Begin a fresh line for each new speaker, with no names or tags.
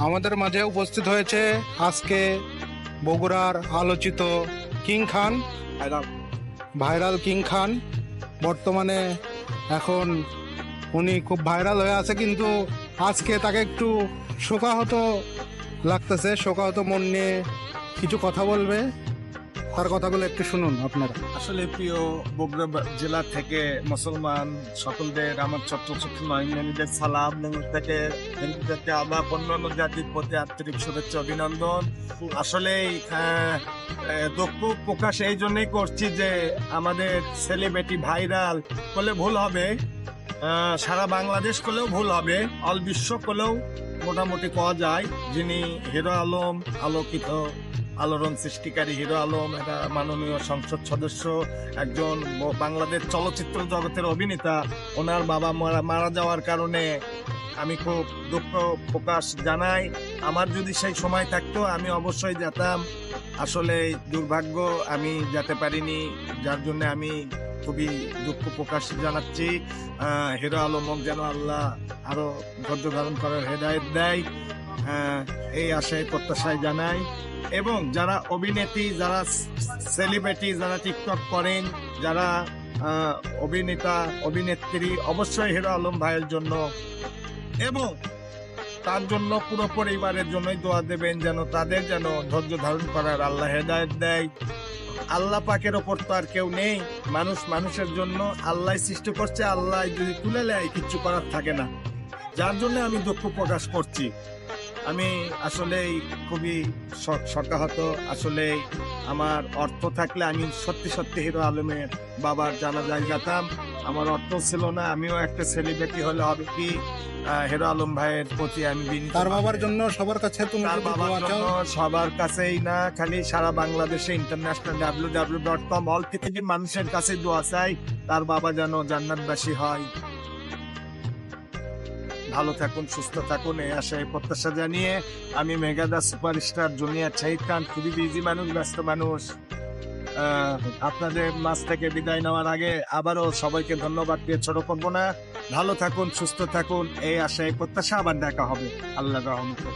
আমাদের মাঝে উপস্থিত হয়েছে আজকে বগুড়ার আলোচিত কিং খান, ভাইরাল কিং খান। বর্তমানে এখন উনি খুব ভাইরাল হয়ে আছে, কিন্তু আজকে তাকে একটু শোকাহত লাগতেছে, শোকাহত মন নিয়ে কিছু কথা বলবে। তার কথাগুলো একটু শুনুন আপনারা।
আসলে প্রিয় বগুড়া জেলা থেকে মুসলমান সকলদের আমার ছোট্ট ছোট্ট নয়নের সালাম থেকে আবার অন্যান্য জাতির প্রতি আন্তরিক শুভেচ্ছা অভিনন্দন। আসলে দুঃখ প্রকাশ এই জন্যই করছি যে আমাদের সেলিব্রিটি ভাইরাল করলে ভুল হবে, সারা বাংলাদেশ করলেও ভুল হবে, অল বিশ্ব করলেও মোটামুটি পাওয়া যায়। যিনি হিরো আলম, আলোকিত আলোড়ন সৃষ্টিকারী হিরো আলম, এটা মাননীয় সংসদ সদস্য, একজন বাংলাদেশ চলচ্চিত্র জগতের অভিনেতা। ওনার বাবা মারা যাওয়ার কারণে আমি খুব দুঃখ প্রকাশ জানাই। আমার যদি সেই সময় থাকতো আমি অবশ্যই যেতাম। আসলে দুর্ভাগ্য আমি যেতে পারিনি, যার জন্য আমি খুবই দুঃখ প্রকাশ জানাচ্ছি। হিরো আলম যেন আল্লাহ আরো ধৈর্য ধারণ করার হেদায়েত দেয়, এই আশায় প্রত্যাশায় জানাই। এবং যারা অভিনেত্রী, যারা সেলিব্রিটি, যারা টিকটক করেন, যারা অভিনেতা অভিনেত্রী, অবশ্যই হিরো আলম ভাইয়ের জন্য এবং তার জন্য পুরো পরিবারের জন্যই দোয়া দেবেন, যেন তাদের যেন ধৈর্য ধারণ করার আল্লাহ হেদায়েত দেয়। আল্লাহ পাকের ওপর তো আর কেউ নেই, মানুষ মানুষের জন্য আল্লাহ সৃষ্টি করছে, আল্লাহ যদি তুলে নেয় কিচ্ছু করার থাকে না, যার জন্য আমি দুঃখ প্রকাশ করছি। আমি আসলেই খুবই শোকাহত। আসলে আমার অর্থ থাকলে আমি সত্যি সত্যি হিরো আলমের বাবার জানাজায় যেতাম। আমার অর্থ ছিল না, আমিও একটা সেলিব্রিটি হলে হবে কি হিরো আলম ভাইয়ের প্রতি আমি
তার বাবার জন্য সবার কাছে তুমি
তার বাবার জন্য সবার কাছেই না, খালি সারা বাংলাদেশে ইন্টারন্যাশনাল www.com অল পৃথিবীর মানুষের কাছে দোয়া চাই তার বাবা যেন জান্নাতবাসী হয়। ভালো থাকুন, সুস্থ থাকুন, এই আশায় প্রত্যাশা জানিয়ে আমি মেগাদা সুপারস্টার জুনিয়র শাহিদ খান, খুবই বিজি মানুষ, ব্যস্ত মানুষ, আপনাদের মাঝ থেকে বিদায় নেওয়ার আগে আবারও সবাইকে ধন্যবাদ দিয়ে ছোট করবো না। ভালো থাকুন, সুস্থ থাকুন, এই আশায় প্রত্যাশা, আবার দেখা হবে আল্লাহর রহমতে।